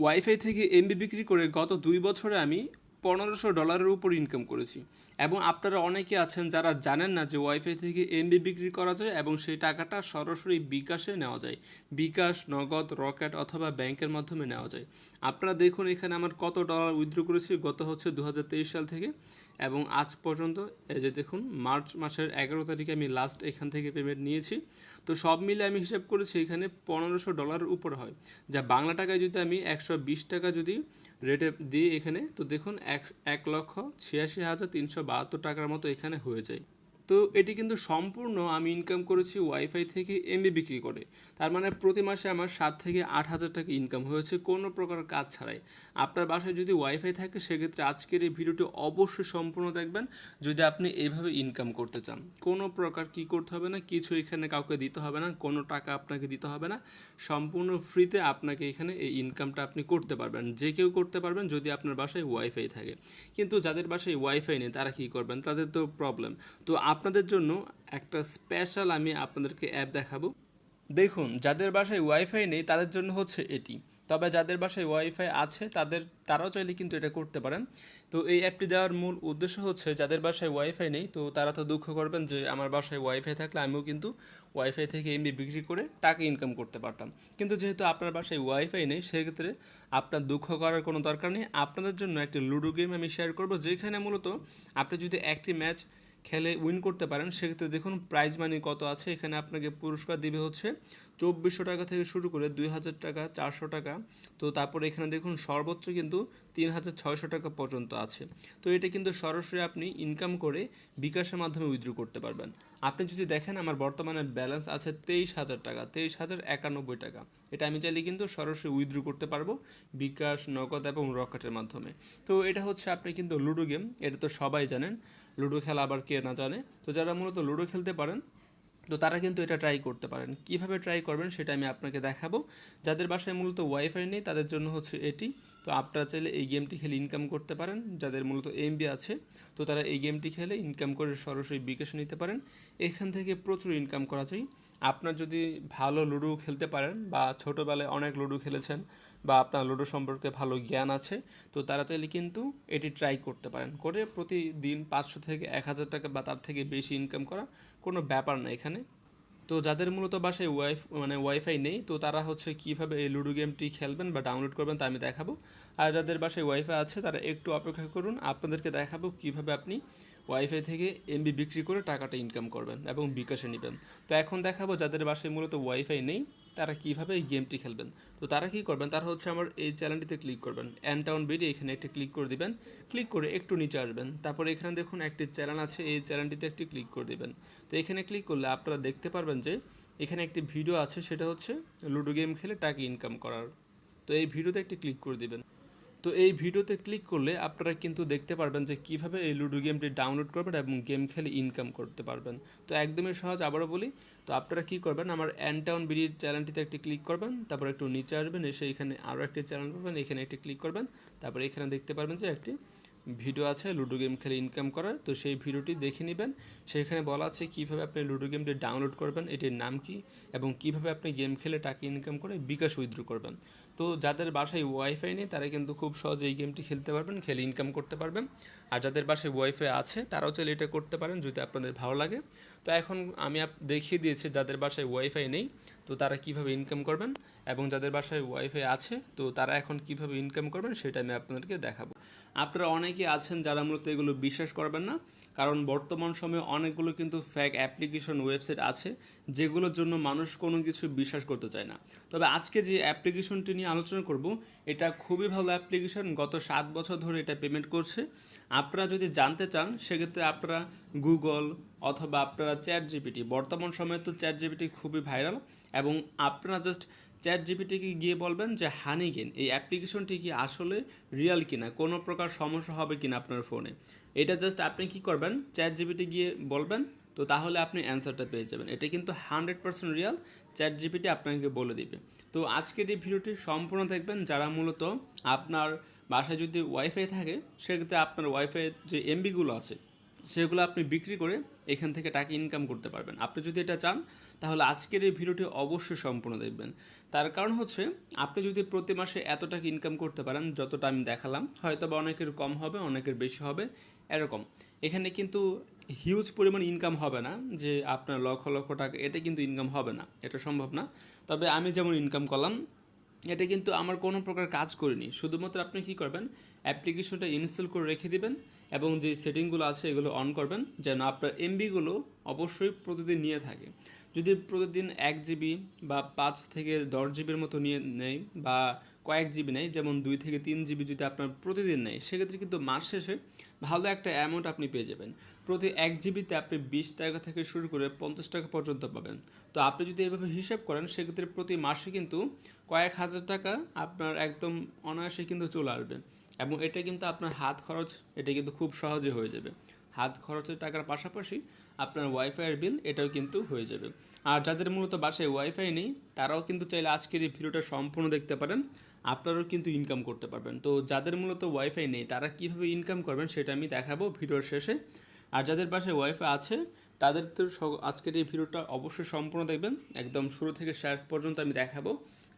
Wifi থেকে MB বিক্রি করে গত 2 বছরে আমি $1500 উপর ইনকাম করেছি। এবং আপনারা অনেকে আছেন যারা জানেন না যে ওয়াইফাই থেকে এমবি বিক্রি করা যায় এবং সেই টাকাটা সরাসরি বিকাশে নেওয়া যায়। বিকাশ, নগদ, রকেট অথবা ব্যাংকের মাধ্যমে নেওয়া যায়। আপনারা দেখুন এখানে আমার কত ডলার উইথড্র করেছি গত 2023 সাল থেকে এবং আজ পর্যন্ত। এই যে দেখুন মার্চ মাসের 11 তারিখে আমি লাস্ট এখান থেকে পেমেন্ট নিয়েছি। তো সব মিলে আমি হিসাব করেছি এখানে $1500 উপর হয়, যা বাংলা টাকায় যদি আমি 120 টাকা যদি রেটে দিই এখানে, তো দেখুন 1,86,372 টাকার মতো এখানে হয়ে যায়। তো এটি কিন্তু সম্পূর্ণ আমি ইনকাম করেছি ওয়াইফাই থেকে এমবি বিক্রি করে। তার মানে প্রতি মাসে আমার 7 থেকে 8 হাজার টাকা ইনকাম হয়েছে কোনো প্রকার কাজ ছাড়াই। আপনার বাসায় যদি ওয়াইফাই থাকে সেক্ষেত্রে আজকের এই ভিডিওটি অবশ্যই সম্পূর্ণ দেখবেন যদি আপনি এইভাবে ইনকাম করতে চান। কোনো প্রকার কি করতে হবে না, কিছু এখানে কাউকে দিতে হবে না, কোনো টাকা আপনাকে দিতে হবে না, সম্পূর্ণ ফ্রিতে আপনাকে এখানে এই ইনকামটা আপনি করতে পারবেন। যে কেউ করতে পারবেন যদি আপনার বাসায় ওয়াইফাই থাকে। কিন্তু যাদের বাসায় ওয়াইফাই নেই তারা কী করবেন, তাদের তো প্রবলেম। তো আপনাদের জন্য একটা স্পেশাল আমি আপনাদেরকে অ্যাপ দেখাবো। দেখুন যাদের বাসায় ওয়াইফাই নেই তাদের জন্য হচ্ছে এটি, তবে যাদের বাসায় ওয়াইফাই আছে তারাও চাইলে কিন্তু এটা করতে পারেন। তো এই অ্যাপটি দেওয়ার মূল উদ্দেশ্য হচ্ছে যাদের বাসায় ওয়াইফাই নেই তো তারা তো দুঃখ করবেন যে আমার বাসায় ওয়াইফাই থাকলে আমিও কিন্তু ওয়াইফাই থেকে এমবি বিক্রি করে টাকা ইনকাম করতে পারতাম। কিন্তু যেহেতু আপনার বাসায় ওয়াইফাই নেই সেক্ষেত্রে আপনার দুঃখ করার কোনো দরকার নেই। আপনাদের জন্য একটি লুডো গেম আমি শেয়ার করব, যেখানে মূলত আপনি যদি একটি ম্যাচ খেলে উইন করতে পারেন সেক্ষেত্রে দেখুন প্রাইজ মানি কত আছে। এখানে আপনাকে পুরস্কার দিবে হচ্ছে 2400 টাকা থেকে শুরু করে 2000 টাকা, 400 টাকা। তো তারপরে এখানে দেখুন সর্বোচ্চ কিন্তু 3600 টাকা পর্যন্ত আছে। তো এটা কিন্তু সরাসরি আপনি ইনকাম করে বিকাশের মাধ্যমে উইথড্র করতে পারবেন। আপনি যদি দেখেন আমার বর্তমানে ব্যালেন্স আছে 23,000 টাকা, 23,091 টাকা। এটা আমি চাইলে কিন্তু সরাসরি উইথড্র করতে পারবো বিকাশ, নগদ এবং রকেটের মাধ্যমে। তো এটা হচ্ছে আপনি কিন্তু লুডো গেম, এটা তো সবাই জানেন। লুডো খেলা আবার কে না জানে। তো যারা মূলত লুডো খেলতে পারেন তো তারা কিন্তু এটা ট্রাই করতে পারেন। কিভাবে ট্রাই করবেন সেটা আমি আপনাকে দেখাবো। যাদের বাসায় মূলত ওয়াইফাই নেই তাদের জন্য হচ্ছে এটি। তো আপনারা চাইলে এই গেমটি খেলে ইনকাম করতে পারেন। যাদের মূলত এমবি আছে তো তারা এই গেমটি খেলে ইনকাম করে সরাসরি বিকাশে নিতে পারেন। এখান থেকে প্রচুর ইনকাম করা যায়। আপনার যদি ভালো লুডো খেলতে পারেন বা ছোটোবেলায় অনেক লুডো খেলেছেন বা আপনার লুডো সম্পর্কে ভালো জ্ঞান আছে তো তারা চাইলে কিন্তু এটি ট্রাই করতে পারেন, করে প্রতিদিন 500 থেকে 1000 টাকা বা তার থেকে বেশি ইনকাম করা কোনো ব্যাপার না এখানে। তো যাদের মূলত বাসায় ওয়াইফাই নেই তো তারা হচ্ছে কীভাবে এই লুডো গেমটি খেলবেন বা ডাউনলোড করবেন তা আমি দেখাবো। আর যাদের বাসায় ওয়াইফাই আছে তারা একটু অপেক্ষা করুন, আপনাদেরকে দেখাবো কীভাবে আপনি ওয়াইফাই থেকে এমবি বিক্রি করে টাকাটা ইনকাম করবেন এবং বিকাশে নেবেন। তো এখন দেখাবো যাদের বাসায় মূলত ওয়াইফাই নেই তারা কীভাবে এই গেমটি খেলবেন। তো তারা কী করবেন, তারা হচ্ছে আমার এই চ্যানেলটিতে ক্লিক করবেন, অ্যানটাউন বিডি, এখানে একটা ক্লিক করে দিবেন। ক্লিক করে একটু নিচে আসবেন, তারপরে এখানে দেখুন একটি চ্যানেল আছে, এই চ্যানেলটিতে একটি ক্লিক করে দিবেন। তো এখানে ক্লিক করলে আপনারা দেখতে পারবেন যে এখানে একটি ভিডিও আছে, সেটা হচ্ছে লুডো গেম খেলে টাকা ইনকাম করার। তো এই ভিডিওতে একটি ক্লিক করে দিবেন। তো এই ভিডিওতে ক্লিক করলে আপনারা কিন্তু দেখতে পারবেন যে কীভাবে এই লুডো গেমটি ডাউনলোড করবেন এবং গেম খেলে ইনকাম করতে পারবেন। তো একদমই সহজ, আবারও বলি। তো আপনারা কী করবেন, আমার অ্যানটাউন বিডির চ্যানেলটিতে একটি ক্লিক করবেন, তারপর একটু নিচে আসবেন, এসে এখানে আরও একটি চ্যানেল পাবেন, এখানে একটি ক্লিক করবেন। তারপরে এখানে দেখতে পারবেন যে একটি ভিডিও আছে লুডো গেম খেলে ইনকাম করার। তো সেই ভিডিওটি দেখে নেবেন। সেখানে বলা আছে কীভাবে আপনি লুডো গেমটি ডাউনলোড করবেন, এটির নাম কী এবং কীভাবে আপনি গেম খেলে টাকা ইনকাম করে বিকাশ উইথড্র করবেন। তো যাদের বাসায় ওয়াইফাই নেই তারা কিন্তু খুব সহজে এই গেমটি খেলতে পারবেন, খেলে ইনকাম করতে পারবেন। আর যাদের বাসায় ওয়াইফাই আছে তারাও চাইলে এটা করতে পারেন যদি আপনাদের ভালো লাগে। তো এখন আমি দেখিয়ে দিয়েছি যাদের বাসায় ওয়াইফাই নেই তো তারা কীভাবে ইনকাম করবেন, এবং যাদের বাসায় ওয়াইফাই আছে তো তারা এখন কীভাবে ইনকাম করবেন সেটা আমি আপনাদেরকে দেখাবো। আপনারা অনেকে আছেন যারা মূলত এগুলো বিশ্বাস করবেন না, কারণ বর্তমান সময়ে অনেকগুলো কিন্তু ফেক অ্যাপ্লিকেশন ওয়েবসাইট আছে যেগুলোর জন্য মানুষ কোনো কিছু বিশ্বাস করতে চায় না। তবে আজকে যে অ্যাপ্লিকেশনটি নিয়ে আলোচনা করব এটা খুবই ভালো অ্যাপ্লিকেশন, গত 7 বছর ধরে এটা পেমেন্ট করছে। আপনারা যদি জানতে চান সেক্ষেত্রে আপনারা গুগল অথবা আপনারা চ্যাট জিপিটি, বর্তমান সময়ে তো চ্যাট জিপিটি খুবই ভাইরাল, এবং আপনারা জাস্ট চ্যাট জিপিটিকে গিয়ে বলবেন যে হানিগেন এই অ্যাপ্লিকেশনটি কি আসলে রিয়াল কিনা, কোনো প্রকার সমস্যা হবে কিনা আপনার ফোনে। এটা জাস্ট আপনি কি করবেন, চ্যাট জিপিটি গিয়ে বলবেন, তো তাহলে আপনি অ্যান্সারটা পেয়ে যাবেন। এটা কিন্তু 100% রিয়াল, চ্যাট জিপিটি আপনাকে বলে দিবে। তো আজকের এই ভিডিওটি সম্পূর্ণ দেখবেন যারা মূলত আপনার বাসায় যদি ওয়াইফাই থাকে সেক্ষেত্রে আপনার ওয়াইফাই যে এমবিগুলো আছে সেগুলো আপনি বিক্রি করে এখান থেকে টাকা ইনকাম করতে পারবেন। আপনি যদি এটা চান তাহলে আজকের এই ভিডিওটি অবশ্যই সম্পূর্ণ দেখবেন। তার কারণ হচ্ছে আপনি যদি প্রতি মাসে এত টাকা ইনকাম করতে পারেন যতটা আমি দেখালাম, হয়তো বা অনেকের কম হবে, অনেকের বেশি হবে, এরকম। এখানে কিন্তু হিউজ পরিমাণ ইনকাম হবে না যে আপনার লক্ষ লক্ষ টাকা, এটা কিন্তু ইনকাম হবে না, এটা সম্ভব না। তবে আমি যেমন ইনকাম করলাম, এটা কিন্তু আমার কোনো প্রকার কাজ করিনি। শুধুমাত্র আপনি কী করবেন, অ্যাপ্লিকেশনটা ইনস্টল করে রেখে দিবেন এবং যে সেটিংগুলো আছে এগুলো অন করবেন যেন আপনার এমবিগুলো অবশ্যই প্রতিদিন নিয়ে থাকে। যদি প্রতিদিন 1 জিবি বা 5 থেকে 10 জিবির মতো নিয়ে নেয় বা কয়েক জিবি নেয়, যেমন 2 থেকে 3 জিবি যদি আপনার প্রতিদিন নেয়, সেক্ষেত্রে কিন্তু মাস শেষে ভালো একটা অ্যামাউন্ট আপনি পেয়ে যাবেন। প্রতি 1 জিবিতে আপনি 20 টাকা থেকে শুরু করে 50 টাকা পর্যন্ত পাবেন। তো আপনি যদি এভাবে হিসাব করেন সেক্ষেত্রে প্রতি মাসে কিন্তু কয়েক হাজার টাকা আপনার একদম অনায়াসে কিন্তু চলে আসবে এবং এটা কিন্তু আপনার হাত খরচ, এটা কিন্তু খুব সহজে হয়ে যাবে। হাত খরচের টাকার পাশাপাশি আপনার ওয়াইফাইয়ের বিল এটাও কিন্তু হয়ে যাবে। আর যাদের মূলত বাসায় ওয়াইফাই নেই তারাও কিন্তু চাইলে আজকের এই ভিডিওটা সম্পূর্ণ দেখতে পারেন, আপনারাও কিন্তু ইনকাম করতে পারবেন। তো যাদের মূলত ওয়াইফাই নেই তারা কীভাবে ইনকাম করবেন সেটা আমি দেখাবো ভিডিওর শেষে। আর যাদের বাসায় ওয়াইফাই আছে তাদের তো আজকের এই ভিডিওটা অবশ্যই সম্পূর্ণ দেখবেন, একদম শুরু থেকে শেষ পর্যন্ত আমি দেখাবো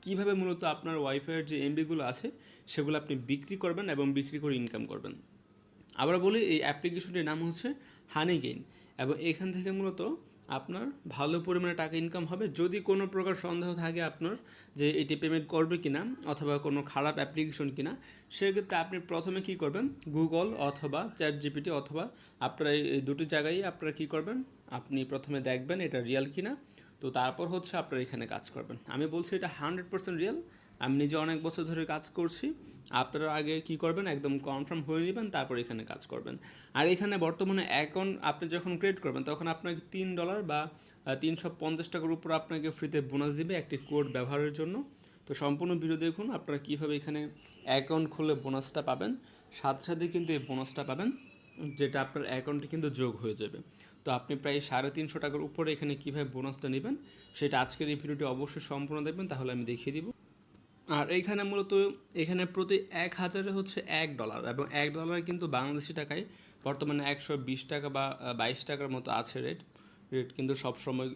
কীভাবে মূলত আপনার ওয়াইফাইয়ের যে এমবিগুলো আছে সেগুলো আপনি বিক্রি করবেন এবং বিক্রি করে ইনকাম করবেন। আবার বলি, এই অ্যাপ্লিকেশনটির নাম হচ্ছে হানি গেইন এবং এখান থেকে মূলত আপনার ভালো পরিমাণে টাকা ইনকাম হবে। যদি কোনো প্রকার সন্দেহ থাকে আপনার যে এটি পেমেন্ট করবে কিনা অথবা কোনো খারাপ অ্যাপ্লিকেশন কিনা, সেক্ষেত্রে আপনি প্রথমে কী করবেন, গুগল অথবা চ্যাট জিপিটি অথবা আপনার এই দুটি জায়গায় আপনারা কী করবেন, আপনি প্রথমে দেখবেন এটা রিয়েল কিনা। তো তারপর হচ্ছে আপনারা এখানে কাজ করবেন। আমি বলছি এটা 100% রিয়েল, আমি নিজে অনেক বছর ধরে কাজ করছি। আপনারা আগে কি করবেন, একদম কনফার্ম হয়ে নেবেন, তারপর এখানে কাজ করবেন। আর এখানে বর্তমানে অ্যাকাউন্ট আপনি যখন ক্রিয়েট করবেন তখন আপনাকে $3 বা 350 টাকার উপর আপনাকে ফ্রিতে বোনাস দিবে একটি কোড ব্যবহারের জন্য। তো সম্পূর্ণ ভিডিও দেখুন আপনারা কীভাবে এখানে অ্যাকাউন্ট খুলে বোনাসটা পাবেন। সাথে সাথে কিন্তু এই বোনাসটা পাবেন যেটা আপনার অ্যাকাউন্টে কিন্তু যোগ হয়ে যাবে। তো আপনি প্রায় 350 টাকার উপরে এখানে কীভাবে বোনাসটা নেবেন সেটা আজকের এই ভিডিওটি অবশ্যই সম্পূর্ণ দেখবেন, তাহলে আমি দেখিয়ে দিব। আর এইখানে মূলত এখানে প্রতি 1000-এ হচ্ছে $1 এবং $1 কিন্তু বাংলাদেশি টাকায় বর্তমানে 120 টাকা বা 22 টাকার মতো আছে রেট কিন্তু সবসময়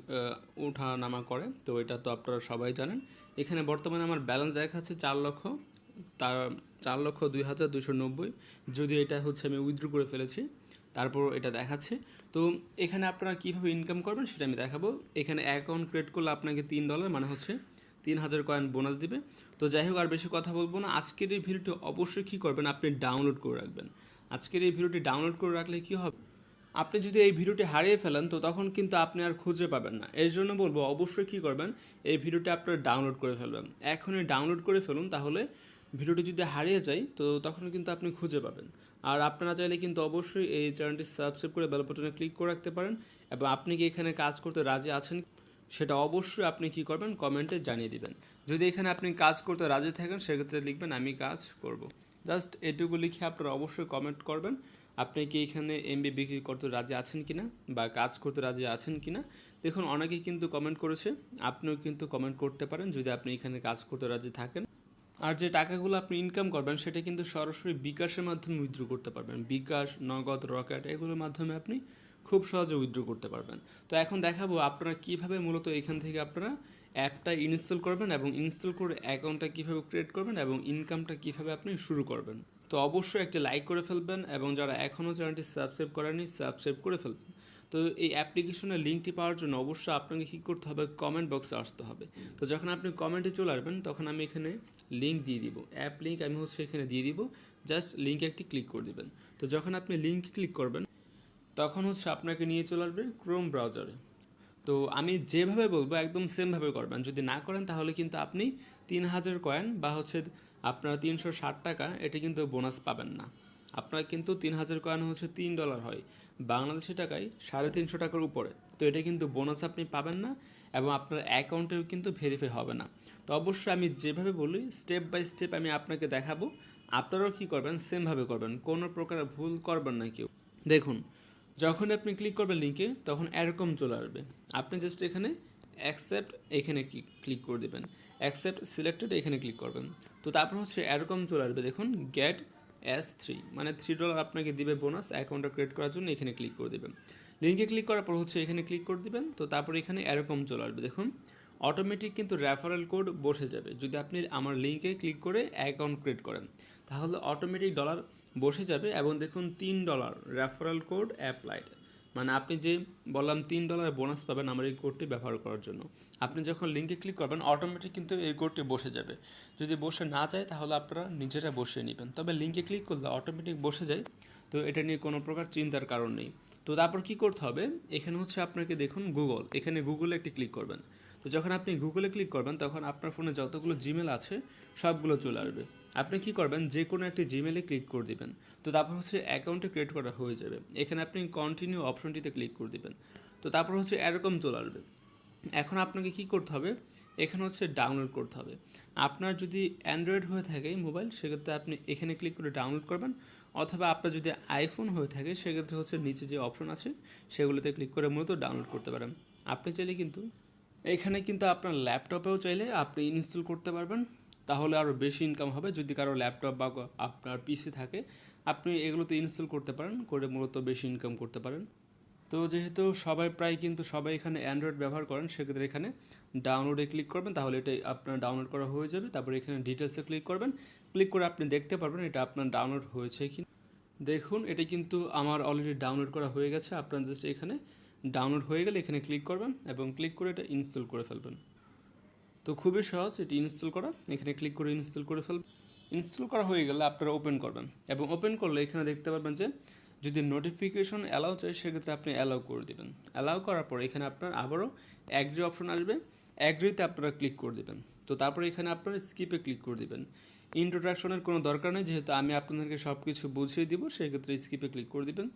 ওঠা নামা করে, তো এটা তো আপনারা সবাই জানেন। এখানে বর্তমানে আমার ব্যালেন্স দেখাচ্ছে 4,02,290, যদিও এটা হচ্ছে আমি উইথড্র করে ফেলেছি, তারপর এটা দেখাচ্ছে। তো এখানে আপনারা কীভাবে ইনকাম করবেন সেটা আমি দেখাবো। এখানে অ্যাকাউন্ট ক্রিয়েট করলে আপনাকে $3 মানে হচ্ছে 3000 কয়েন বোনাস দিবে। তো যাই হোক, আর বেশি কথা বলবো না, আজকের এই ভিডিওটি অবশ্যই কী করবেন, আপনি ডাউনলোড করে রাখবেন। আজকের এই ভিডিওটি ডাউনলোড করে রাখলে কী হবে, আপনি যদি এই ভিডিওটি হারিয়ে ফেলেন তো তখন কিন্তু আপনি আর খুঁজে পাবেন না। এর জন্য বলবো অবশ্যই কী করবেন, এই ভিডিওটি আপনারা ডাউনলোড করে ফেলবেন। এখনই ডাউনলোড করে ফেলুন, তাহলে ভিডিওটি যদি হারিয়ে যায় তো তখন কিন্তু আপনি খুঁজে পাবেন। আর আপনারা চাইলে কিন্তু অবশ্যই এই চ্যানেলটি সাবস্ক্রাইব করে বেল বাটনে ক্লিক করে রাখতে পারেন। এবং আপনি কি এখানে কাজ করতে রাজি আছেন সেটা অবশ্যই আপনি কী করবেন, কমেন্টে জানিয়ে দিবেন। যদি এখানে আপনি কাজ করতে রাজি থাকেন সেক্ষেত্রে লিখবেন আমি কাজ করব। জাস্ট এটুকু লিখে আপনারা অবশ্যই কমেন্ট করবেন আপনি কি এখানে এমবি বিক্রি করতে রাজি আছেন কিনা বা কাজ করতে রাজি আছেন কিনা। দেখুন অনেকেই কিন্তু কমেন্ট করেছে, আপনিও কিন্তু কমেন্ট করতে পারেন যদি আপনি এখানে কাজ করতে রাজি থাকেন। আর যে টাকাগুলো আপনি ইনকাম করবেন সেটা কিন্তু সরাসরি বিকাশের মাধ্যমে উইথড্র করতে পারবেন। বিকাশ, নগদ, রকেট এগুলোর মাধ্যমে আপনি খুব সহজে উইথড্র করতে পারবেন। তো এখন দেখাবো আপনারা কীভাবে মূলত এখান থেকে আপনারা অ্যাপটা ইনস্টল করবেন এবং ইনস্টল করে অ্যাকাউন্টটা কীভাবে ক্রিয়েট করবেন এবং ইনকামটা কীভাবে আপনি শুরু করবেন। তো অবশ্যই একটি লাইক করে ফেলবেন এবং যারা এখনও চ্যানেলটি সাবস্ক্রাইব করেনি সাবস্ক্রাইব করে ফেলবেন। তো এই অ্যাপ্লিকেশনের লিঙ্কটি পাওয়ার জন্য অবশ্যই আপনাকে কী করতে হবে, কমেন্ট বক্সে আসতে হবে। তো যখন আপনি কমেন্টে চলে আসবেন তখন আমি এখানে লিঙ্ক দিয়ে দিব, অ্যাপ লিঙ্ক আমি হচ্ছে এখানে দিয়ে দিব, জাস্ট লিঙ্কে একটি ক্লিক করে দেবেন। তো যখন আপনি লিঙ্কে ক্লিক করবেন তখন হচ্ছে আপনাকে নিয়ে চলে আসবে ক্রোম ব্রাউজারে। তো আমি যেভাবে বলবো একদম সেমভাবে করবেন, যদি না করেন তাহলে কিন্তু আপনি 3000 কয়েন বা হচ্ছে আপনার 360 টাকা এটা কিন্তু বোনাস পাবেন না। আপনার কিন্তু 3000 কয়েন হচ্ছে $3 হয়, বাংলাদেশি টাকায় 350 টাকার উপরে। তো এটা কিন্তু বোনাস আপনি পাবেন না এবং আপনার অ্যাকাউন্টেও কিন্তু ভেরিফাই হবে না। তো অবশ্যই আমি যেভাবে বলি স্টেপ বাই স্টেপ আমি আপনাকে দেখাবো, আপনারাও কী করবেন সেমভাবে করবেন, কোনো প্রকার ভুল করবেন না কেউ। দেখুন যখন আপনি ক্লিক করবেন লিঙ্কে তখন এরকম চলে আসবে, আপনি জাস্ট এখানে অ্যাকসেপ্ট এখানে ক্লিক করে দেবেন, অ্যাকসেপ্ট সিলেক্টেড এখানে ক্লিক করবেন। তো তারপর হচ্ছে এরকম চলে আসবে, দেখুন গেট S3 মানে $3 আপনাকে দিবে বোনাস অ্যাকাউন্টটা ক্রিয়েট করার জন্য। এখানে ক্লিক করে দেবেন। লিঙ্কে ক্লিক করার পর হচ্ছে এখানে ক্লিক করে দিবেন। তো তারপর এখানে এরকম চলে আসবে, দেখুন অটোমেটিক কিন্তু রেফারেল কোড বসে যাবে। যদি আপনি আমার লিঙ্কে ক্লিক করে অ্যাকাউন্ট ক্রিয়েট করেন তাহলে অটোমেটিক ডলার বসে যাবে এবং দেখুন $3 রেফারেল কোড অ্যাপ্লাইড। মানে আপনি যে বললাম $3 বোনাস পাবেন আমার এই কোডটি ব্যবহার করার জন্য। আপনি যখন লিঙ্কে ক্লিক করবেন অটোমেটিক কিন্তু এই কোডটি বসে যাবে। যদি বসে না যায় তাহলে আপনারা নিজেরা বসিয়ে নেবেন, তবে লিঙ্কে ক্লিক করলে অটোমেটিক বসে যায়। তো এটা নিয়ে কোনো প্রকার চিন্তার কারণ নেই। তো তারপর কি করতে হবে, এখানে হচ্ছে আপনাকে দেখুন গুগল, এখানে গুগলে একটি ক্লিক করবেন। তো যখন আপনি গুগলে ক্লিক করবেন তখন আপনার ফোনে যতগুলো জিমেল আছে সবগুলো চলে আসবে। আপনি কি করবেন, যে কোনো একটি জিমেলে ক্লিক করে দিবেন। তো তারপর হচ্ছে অ্যাকাউন্টে ক্রিয়েট করা হয়ে যাবে। এখানে আপনি কন্টিনিউ অপশনটিতে ক্লিক করে দিবেন। তো তারপর হচ্ছে এরকম চলে আসবে। এখন আপনাকে কি করতে হবে, এখানে হচ্ছে ডাউনলোড করতে হবে। আপনার যদি অ্যান্ড্রয়েড হয়ে থাকে মোবাইল সেক্ষেত্রে আপনি এখানে ক্লিক করে ডাউনলোড করবেন, অথবা আপনার যদি আইফোন হয়ে থাকে সেক্ষেত্রে হচ্ছে নিচে যে অপশন আছে সেগুলোতে ক্লিক করে মূলত ডাউনলোড করতে পারেন। আপনি চাইলে কিন্তু এখানে কিন্তু আপনার ল্যাপটপেও চাইলে আপনি ইনস্টল করতে পারবেন, তাহলে আরও বেশি ইনকাম হবে। যদি কারো ল্যাপটপ বা আপনার পিসি থাকে আপনি এগুলোতে ইনস্টল করতে পারেন, করে মূলত বেশি ইনকাম করতে পারেন। তো যেহেতু প্রায় কিন্তু সবাই এখানে অ্যান্ড্রয়েড ব্যবহার করেন সেক্ষেত্রে এখানে ডাউনলোডে ক্লিক করবেন, তাহলে এটাই আপনার ডাউনলোড করা হয়ে যাবে। তারপরে এখানে ডিটেলসে ক্লিক করবেন, ক্লিক করে আপনি দেখতে পারবেন এটা আপনার ডাউনলোড হয়েছে কি। দেখুন এটা কিন্তু আমার অলরেডি ডাউনলোড করা হয়ে গেছে। আপনার জাস্ট এখানে ডাউনলোড হয়ে গেলে এখানে ক্লিক করবেন এবং ক্লিক করে এটা ইনস্টল করে ফেলবেন। তো খুবই সহজ এটি ইনস্টল করা, এখানে ক্লিক করে ইনস্টল করে ফেলবেন। ইনস্টল করা হয়ে গেলে আপনারা ওপেন করবেন এবং ওপেন করলে এখানে দেখতে পারবেন যে যদি নোটিফিকেশন অ্যালাউ চাই সেক্ষেত্রে আপনি অ্যালাউ করে দেবেন। অ্যালাউ করার পর এখানে আপনার আবারও অ্যাগ্রি অপশন আসবে, অ্যাগ্রিতে আপনারা ক্লিক করে দেবেন। তো তারপরে এখানে আপনারা স্কিপে ক্লিক করে দেবেন। ইন্ট্রোডাকশনের কোনো দরকার নেই, যেহেতু আমি আপনাদেরকে সব কিছু বুঝিয়ে দিব সেক্ষেত্রে স্কিপে ক্লিক করে দেবেন।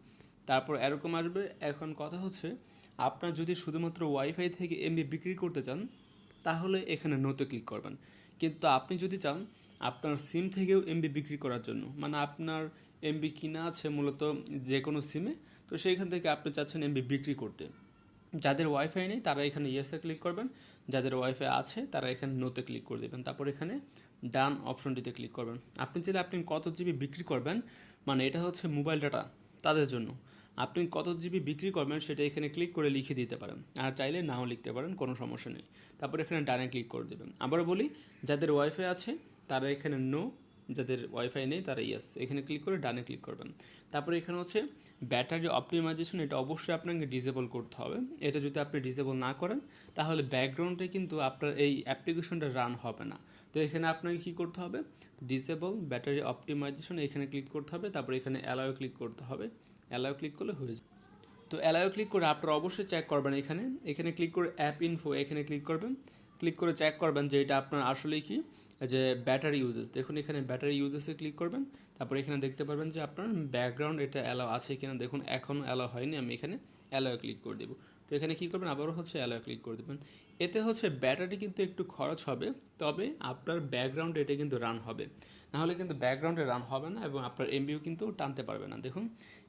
তারপর এরকম আসবে। এখন কথা হচ্ছে আপনার যদি শুধুমাত্র ওয়াইফাই থেকে এমবি বিক্রি করতে চান তাহলে এখানে নোতে ক্লিক করবেন। কিন্তু আপনি যদি চান আপনার সিম থেকেও এমবি বিক্রি করার জন্য, মানে আপনার এমবি কিনা আছে মূলত যে কোনো সিমে, তো সেইখান থেকে আপনি চাচ্ছেন এমবি বিক্রি করতে, যাদের ওয়াইফাই নেই তারা এখানে ইয়েসে ক্লিক করবেন, যাদের ওয়াইফাই আছে তারা এখানে নোতে ক্লিক করে দেবেন। তারপর এখানে ডান অপশনটিতে ক্লিক করবেন। আপনি চাইলে আপনি কত জিবি বিক্রি করবেন, মানে এটা হচ্ছে মোবাইল ডাটা তাদের জন্য, আপনি কত জিবি বিক্রি করবেন সেটা এখানে ক্লিক করে লিখে দিতে পারেন, আর চাইলে নাও লিখতে পারেন, কোনো সমস্যা নেই। তারপর এখানে ডানে ক্লিক করে দেবেন। আবারও বলি, যাদের ওয়াইফাই আছে তারা এখানে নো, যাদের ওয়াইফাই নেই তারা ইয়েস, এখানে ক্লিক করে ডানে ক্লিক করবেন। তারপরে এখানে হচ্ছে ব্যাটারি অপটিমাইজেশন, এটা অবশ্যই আপনাকে ডিসেবল করতে হবে। এটা যদি আপনি ডিসেবল না করেন তাহলে ব্যাকগ্রাউন্ডে কিন্তু আপনার এই অ্যাপ্লিকেশনটা রান হবে না। তো এখানে আপনাকে কী করতে হবে, ডিসেবল ব্যাটারি অপটিমাইজেশন এখানে ক্লিক করতে হবে। তারপরে এখানে অ্যালাউ ক্লিক করতে হবে, অ্যালাউ ক্লিক করলে হয়ে যাবে। তো অ্যালাউ ক্লিক করে আপনারা অবশ্যই চেক করবেন, এখানে এখানে ক্লিক করে অ্যাপ ইনফো এখানে ক্লিক করবেন, ক্লিক করে চেক করবেন যে এটা আপনার আসলেই কি যে ব্যাটারি ইউজেস। দেখুন এখানে ব্যাটারি ইউজেসে ক্লিক করবেন, তারপর এখানে দেখতে পারবেন যে আপনার ব্যাকগ্রাউন্ড এটা অ্যালাউ আছে কিনা। দেখুন এখনও অ্যালাউ হয়নি, আমি এখানে অ্যালাউ ক্লিক করে দেবো। তো এখানে কী করবেন, আবারও হচ্ছে অ্যালাউ ক্লিক করে দেবেন। এতে হচ্ছে ব্যাটারি কিন্তু একটু খরচ হবে, তবে আপনার ব্যাকগ্রাউন্ডে এটা কিন্তু রান হবে, নাহলে কিন্তু ব্যাকগ্রাউন্ডে রান হবে না এবং আপনার এমবিও কিন্তু টানতে পারবে না। দেখুন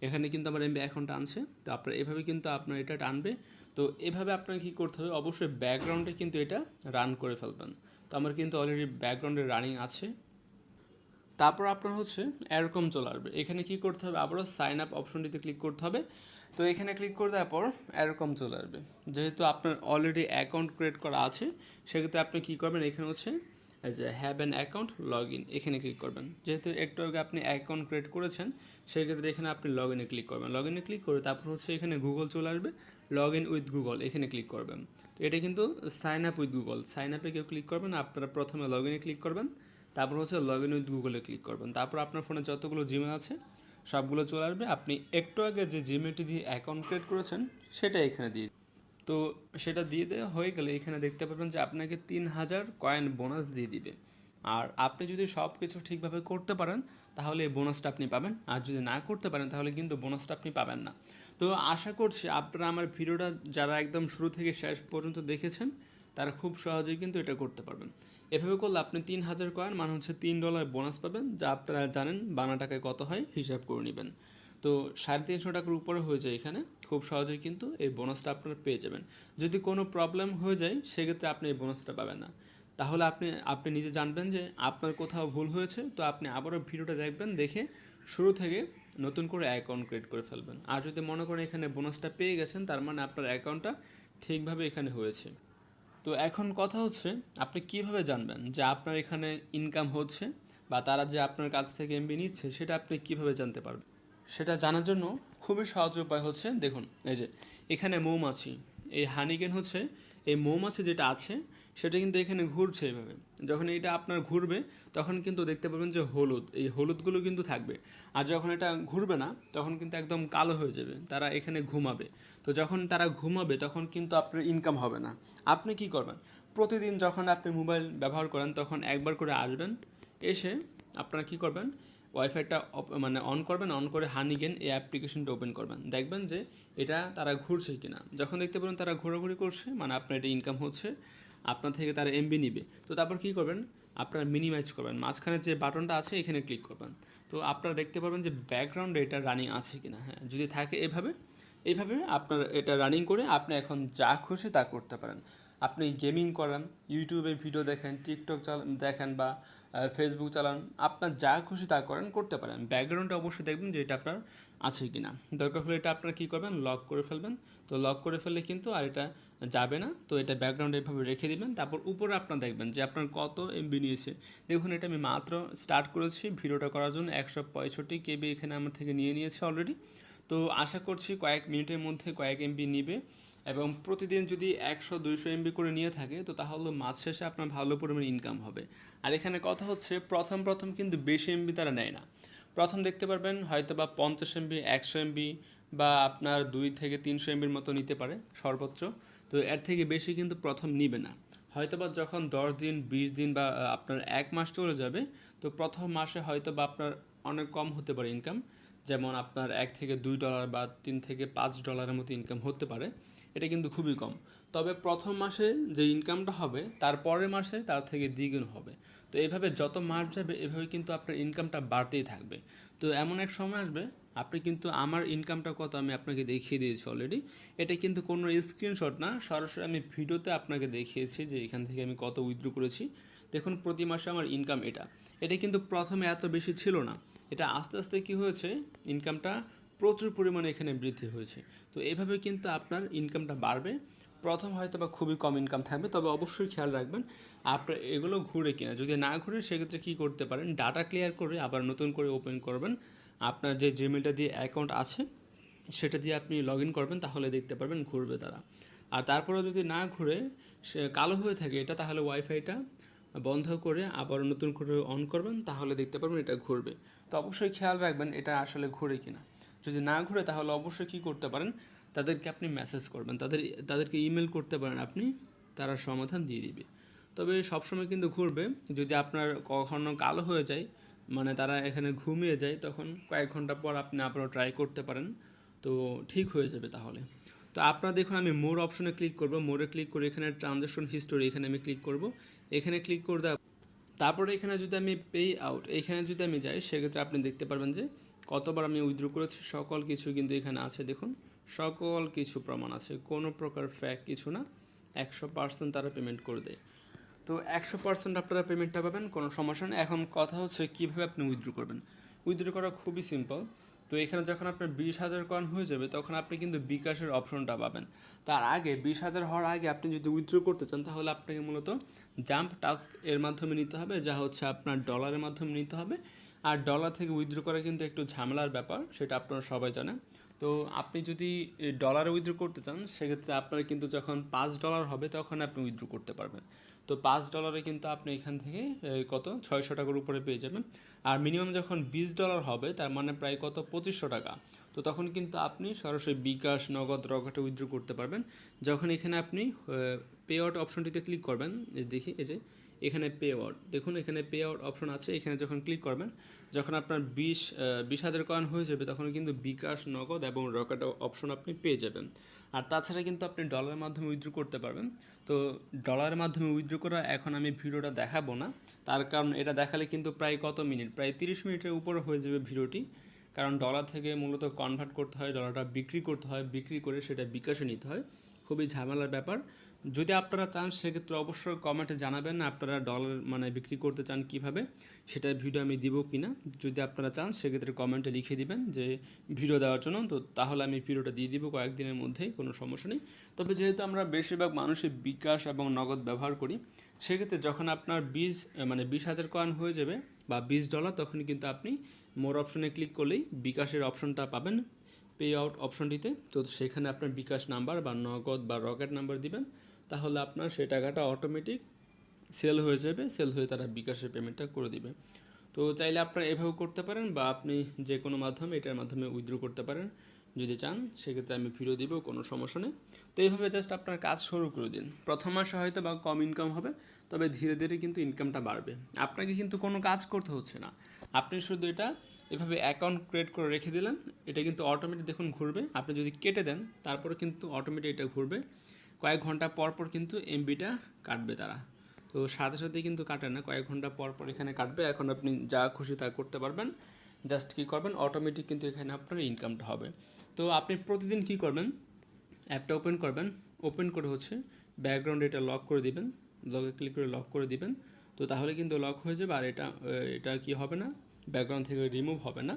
এখানে কিন্তু আমার এমবি এখন টানছে, তো আপনার এভাবে কিন্তু আপনার এটা টানবে। তো এভাবে আপনাকে কী করতে হবে, অবশ্যই ব্যাকগ্রাউন্ডে কিন্তু এটা রান করে ফেলবেন। তো আমার কিন্তু অলরেডি ব্যাকগ্রাউন্ডে রানিং আছে। তারপর আপনার হচ্ছে এরকম চলে আসবে। এখানে কী করতে হবে, আবারও সাইন আপ অপশনটিতে ক্লিক করতে হবে। তো এখানে ক্লিক করে দেওয়ার পর এরকম চলে আসবে। যেহেতু আপনার অলরেডি অ্যাকাউন্ট ক্রিয়েট করা আছে সেক্ষেত্রে আপনি কী করবেন, এখানে হচ্ছে এই যে have an account log in এখানে ক্লিক করবেন। যেহেতু একটু আগে আপনি অ্যাকাউন্ট ক্রিয়েট করেছেন সেক্ষেত্রে এখানে আপনি লগ ইনে ক্লিক করবেন। লগ ইনে ক্লিক করে তারপর হচ্ছে এখানে গুগল চলে আসবে, লগ ইন উইথ গুগল এখানে ক্লিক করবেন। তো এটা কিন্তু sign up with Google, sign আপে কেউ ক্লিক করবেন, আপনারা প্রথমে লগ ইনে ক্লিক করবেন, তারপর হচ্ছে লগ ইন উইথ গুগলে ক্লিক করবেন। তারপর আপনার ফোনে যতগুলো জিমেল আছে সবগুলো চলে আসবে। আপনি একটু আগে যে জিমেলটি দিয়ে অ্যাকাউন্ট ক্রিয়েট করেছেন সেটা এখানে দিয়ে, তো সেটা দিয়ে দেওয়া হয়ে গেলে এখানে দেখতে পাবেন যে আপনাকে 3000 কয়েন বোনাস দিয়ে দিবে। আর আপনি যদি সব কিছু ঠিকভাবে করতে পারেন তাহলে এই বোনাসটা আপনি পাবেন, আর যদি না করতে পারেন তাহলে কিন্তু বোনাসটা আপনি পাবেন না। তো আশা করছি আপনারা আমার ভিডিওটা যারা একদম শুরু থেকে শেষ পর্যন্ত দেখেছেন তারা খুব সহজেই কিন্তু এটা করতে পারবেন। এভাবে করলে আপনি 3000 কয়েন মানে হচ্ছে $3 বোনাস পাবেন, যা আপনারা জানেন বাংলা টাকায় কত হয় হিসাব করে নেবেন। তো 350 টাকার উপরে হয়ে যায় এখানে, খুব সহজেই কিন্তু এই বোনাসটা আপনারা পেয়ে যাবেন। যদি কোনো প্রবলেম হয়ে যায় সেক্ষেত্রে আপনি এই বোনাসটা পাবেন না। তাহলে আপনি আপনি নিজে জানবেন যে আপনার কোথাও ভুল হয়েছে। তো আপনি আবারও ভিডিওটা দেখবেন, দেখে শুরু থেকে নতুন করে অ্যাকাউন্ট ক্রিয়েট করে ফেলবেন। আর যদি মনে করেন এখানে বোনাসটা পেয়ে গেছেন, তার মানে আপনার অ্যাকাউন্টটা ঠিকভাবে এখানে হয়েছে। তো এখন কথা হচ্ছে আপনি কিভাবে জানবেন যে আপনার এখানে ইনকাম হচ্ছে বা তারা যে আপনার কাছ থেকে এমবি নিচ্ছে, সেটা আপনি কিভাবে জানতে পারবেন? সেটা জানার জন্য খুবই সহজ উপায় হচ্ছে, দেখুন এই যে এখানে মৌমাছি, এই হানিগেন হচ্ছে এই মৌমাছি যেটা আছে সেটা কিন্তু এখানে ঘুরছে এভাবে। যখন এটা আপনার ঘুরবে তখন কিন্তু দেখতে পাবেন যে হলুদ, এই হলুদগুলো কিন্তু থাকবে। আর যখন এটা ঘুরবে না তখন কিন্তু একদম কালো হয়ে যাবে, তারা এখানে ঘুমাবে। তো যখন তারা ঘুমাবে তখন কিন্তু আপনার ইনকাম হবে না। আপনি কি করবেন? প্রতিদিন যখন আপনি মোবাইল ব্যবহার করেন তখন একবার করে আসবেন, এসে আপনারা কি করবেন, ওয়াইফাইটা মানে অন করবেন, অন করে হানিগেন এই অ্যাপ্লিকেশনটা ওপেন করবেন, দেখবেন যে এটা তারা ঘুরছে কিনা। যখন দেখতে পাবেন তারা ঘোরাঘুরি করছে, মানে আপনার এটা ইনকাম হচ্ছে, আপনার থেকে তারা এমবি নিবে। তো তারপর কী করবেন, আপনারা মিনিমাইজ করবেন, মাঝখানে যে বাটনটা আছে এখানে ক্লিক করবেন। তো আপনারা দেখতে পারবেন যে ব্যাকগ্রাউন্ডে এটা রানিং আছে কিনা। হ্যাঁ, যদি থাকে এইভাবে আপনার এটা রানিং করে আপনি এখন যা খুশি তা করতে পারেন। আপনি গেমিং করেন, ইউটিউবে ভিডিও দেখেন, টিকটক দেখেন বা ফেসবুক চালান, আপনার যা খুশি তা করতে পারেন। ব্যাকগ্রাউন্ডে অবশ্যই দেখবেন যে এটা আপনার আছে কি না। দরকার হলে এটা আপনারা কী করবেন, লক করে ফেলবেন। তো লক করে ফেললে কিন্তু আর এটা যাবে না। তো এটা ব্যাকগ্রাউন্ডে এভাবে রেখে দিবেন। তারপর উপরে আপনার দেখবেন যে আপনার কত এমবি নিয়েছে। দেখুন এটা আমি মাত্র স্টার্ট করেছি ভিডিওটা করার জন্য, 165 কেবি এখানে আমার থেকে নিয়েছে অলরেডি। তো আশা করছি কয়েক মিনিটের মধ্যে কয়েক এমবি নিবে, এবং প্রতিদিন যদি 100-200 এমবি করে নিয়ে থাকে তো তাহলে মাস শেষে আপনার ভালো পরিমাণে ইনকাম হবে। আর এখানে কথা হচ্ছে প্রথম কিন্তু বেশি এমবি তারা নেয় না। প্রথম দেখতে পারবেন হয়তো বা 50 এমবি, 100 এমবি বা আপনার 2 থেকে 300 এমবির মতো নিতে পারে সর্বোচ্চ। তো এর থেকে বেশি কিন্তু প্রথম নিবে না। হয়তোবা যখন 10 দিন, 20 দিন বা আপনার 1 মাস চলে যাবে, তো প্রথম মাসে হয়তোবা আপনার অনেক কম হতে পারে ইনকাম। যেমন আপনার $1 থেকে $2 বা $3 থেকে $5 মতো ইনকাম হতে পারে। এটা কিন্তু খুবই কম। তবে প্রথম মাসে যে ইনকামটা হবে তার পরের মাসে তার থেকে দ্বিগুণ হবে। তো এইভাবে যত মাস যাবে এভাবে কিন্তু আপনার ইনকামটা বাড়তেই থাকবে। তো এমন এক সময় আসবে আপনি কিন্তু, আমার ইনকামটা কত আমি আপনাকে দেখিয়ে দিয়েছি অলরেডি। এটা কিন্তু কোনো স্ক্রিনশট না, সরাসরি আমি ভিডিওতে আপনাকে দেখিয়েছি যে এখান থেকে আমি কত উইথড্র করেছি। দেখুন প্রতি মাসে আমার ইনকাম এটা কিন্তু প্রথমে এত বেশি ছিল না। এটা আস্তে আস্তে কী হয়েছে, ইনকামটা প্রচুর পরিমাণে এখানে বৃদ্ধি হয়েছে। তো এভাবে কিন্তু আপনার ইনকামটা বাড়বে। প্রথম হয়তো বা খুবই কম ইনকাম থাকবে, তবে অবশ্যই খেয়াল রাখবেন আপনার এগুলো ঘুরে কিনা। যদি না ঘুরে সেক্ষেত্রে কী করতে পারেন, ডাটা ক্লিয়ার করে আবার নতুন করে ওপেন করবেন। আপনার যে জিমেলটা দিয়ে অ্যাকাউন্ট আছে সেটা দিয়ে আপনি লগ ইন করবেন, তাহলে দেখতে পারবেন ঘুরবে তারা। আর তারপরেও যদি না ঘুরে, সে কালো হয়ে থাকে এটা, তাহলে ওয়াইফাইটা বন্ধ করে আবার নতুন করে অন করবেন, তাহলে দেখতে পারবেন এটা ঘুরবে। তো অবশ্যই খেয়াল রাখবেন এটা আসলে ঘুরে কিনা। যদি না ঘুরে তাহলে অবশ্যই কী করতে পারেন, তাদেরকে আপনি মেসেজ করবেন, তাদেরকে ইমেল করতে পারেন আপনি, তারা সমাধান দিয়ে দিবে। তবে সবসময় কিন্তু ঘুরবে। যদি আপনার কখনো কালো হয়ে যায়, মানে তারা এখানে ঘুমিয়ে যায়, তখন কয়েক ঘন্টা পর আপনি আবারও ট্রাই করতে পারেন, তো ঠিক হয়ে যাবে তাহলে। তো আপনারা দেখুন আমি মোর অপশনে ক্লিক করব, মোরে ক্লিক করে এখানে ট্রানজ্যাকশন হিস্টোরি এখানে আমি ক্লিক করব। এখানে ক্লিক করে তারপরে এখানে যদি আমি পে আউট এখানে যদি আমি যাই, সেক্ষেত্রে আপনি দেখতে পারবেন যে কতবার আমি উইথড্র করেছি, সকল কিছু কিন্তু এখানে আছে। দেখুন সকল কিছু প্রমাণ আছে, কোনো প্রকার ফ্যাক কিছু না। 100% তারা পেমেন্ট করে দেয়। তো 100% আপনারা পেমেন্টটা পাবেন, কোনো সমস্যা নেই। এখন কথা হচ্ছে কীভাবে আপনি উইথড্র করবেন। উইথড্র করা খুবই সিম্পল। তো এখানে যখন আপনার 20,000 কয়েন হয়ে যাবে তখন আপনি কিন্তু বিকাশের অপশনটা পাবেন। তার আগে 20,000 হওয়ার আগে আপনি যদি উইথড্র করতে চান তাহলে আপনাকে মূলত জাম্প টাস্ক এর মাধ্যমে নিতে হবে, যা হচ্ছে আপনার ডলারের মাধ্যমে নিতে হবে। আর ডলার থেকে উইথড্র করা কিন্তু একটু ঝামেলার ব্যাপার, সেটা আপনারা সবাই জানেন। তো আপনি যদি ডলারে উইথড্র করতে চান সেক্ষেত্রে আপনার কিন্তু যখন $5 হবে তখন আপনি উইথড্র করতে পারবেন। তো $5 কিন্তু আপনি এখান থেকে কত 600 টাকার উপরে পেয়ে যাবেন। আর মিনিমাম যখন $20 হবে তার মানে প্রায় কত 2500 টাকা। তো তখন কিন্তু আপনি সরাসরি বিকাশ, নগদ, রকেটে উইথড্র করতে পারবেন। যখন এখানে আপনি পে আউট অপশনটিতে ক্লিক করবেন, দেখি এই যে এখানে পে আউট, দেখুন এখানে পে আউট অপশন আছে, এখানে যখন ক্লিক করবেন, যখন আপনার 20,000 কয়েন হয়ে যাবে তখন কিন্তু বিকাশ, নগদ এবং রকেট অপশন আপনি পেয়ে যাবেন। আর তাছাড়া কিন্তু আপনি ডলারের মাধ্যমে উইথড্র করতে পারবেন। তো ডলারের মাধ্যমে উইথড্র করা এখন আমি ভিডিওটা দেখাবো না, তার কারণ এটা দেখালে কিন্তু প্রায় কত মিনিট, প্রায় 30 মিনিটের উপরে হয়ে যাবে ভিডিওটি। কারণ ডলার থেকে মূলত কনভার্ট করতে হয়, ডলারটা বিক্রি করতে হয়, বিক্রি করে সেটা বিকাশে নিতে হয়, খুবই ঝামেলার ব্যাপার। যদি আপনারা চান সেক্ষেত্রে অবশ্যই কমেন্টে জানাবেন আপনারা ডলার মানে বিক্রি করতে চান কিভাবে, সেটার ভিডিও আমি দিব কিনা। যদি আপনারা চান সেক্ষেত্রে কমেন্টে লিখে দিবেন যে ভিডিও দেওয়ার জন্য, তো তাহলে আমি ভিডিওটা দিয়ে দিব কয়েকদিনের মধ্যেই, কোনো সমস্যা নেই। তবে যেহেতু আমরা বেশিরভাগ মানুষই বিকাশ এবং নগদ ব্যবহার করি, সেক্ষেত্রে যখন আপনার 20,000 কয়েন হয়ে যাবে বা $20, তখন কিন্তু আপনি মোর অপশনে ক্লিক করলেই বিকাশের অপশনটা পাবেন, পে আউট অপশনটিতে। তো সেখানে আপনার বিকাশ নাম্বার বা নগদ বা রকেট নাম্বার দিবেন, তাহলে আপনার সেই টাকাটা অটোমেটিক সেল হয়ে যাবে, সেল হয়ে তারা বিকাশের পেমেন্টটা করে দিবে। তো চাইলে আপনারা এভাবেও করতে পারেন বা আপনি যে কোনো মাধ্যমে এটার মাধ্যমে উইথড্র করতে পারেন যদি চান, সেক্ষেত্রে আমি ফিরও দিব, কোনো সমস্যা নেই। তো এইভাবে জাস্ট আপনার কাজ শুরু করে দিন। প্রথম মাসে হয়তো বা কম ইনকাম হবে, তবে ধীরে ধীরে কিন্তু ইনকামটা বাড়বে। আপনাকে কিন্তু কোনো কাজ করতে হচ্ছে না, আপনি শুধু এটা এভাবে অ্যাকাউন্ট ক্রিয়েট করে রেখে দিলেন, এটা কিন্তু অটোমেটিক দেখুন ঘুরবে। আপনি যদি কেটে দেন তারপরে কিন্তু অটোমেটিক এটা ঘুরবে, কয়েক ঘন্টা পর পর কিন্তু এমবিটা কাটবে তারা। তো সাথে সাথেই কিন্তু কাটে না, কয়েক ঘন্টা পর পর এখানে কাটবে। এখন আপনি যা খুশি তা করতে পারবেন, জাস্ট কী করবেন, অটোমেটিক কিন্তু এখানে আপনার ইনকামটা হবে। তো আপনি প্রতিদিন কী করবেন, অ্যাপটা ওপেন করবেন, ওপেন করে হচ্ছে ব্যাকগ্রাউন্ড এটা লক করে দিবেন, লকে ক্লিক করে লক করে দিবেন। তো তাহলে কিন্তু লক হয়ে যাবে, আর এটা কি হবে না, ব্যাকগ্রাউন্ড থেকে রিমুভ হবে না,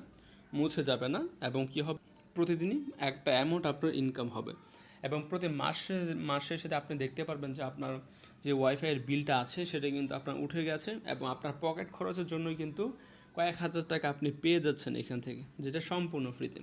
মুছে যাবে না, এবং কি হবে, প্রতিদিনই একটা অ্যামাউন্ট আপনার ইনকাম হবে। এবং প্রতি মাসের সাথে আপনি দেখতে পারবেন যে আপনার যে ওয়াইফাইয়ের বিলটা আছে সেটা কিন্তু আপনার উঠে গেছে, এবং আপনার পকেট খরচের জন্যই কিন্তু কয়েক হাজার টাকা আপনি পেয়ে যাচ্ছেন এখান থেকে, যেটা সম্পূর্ণ ফ্রিতে।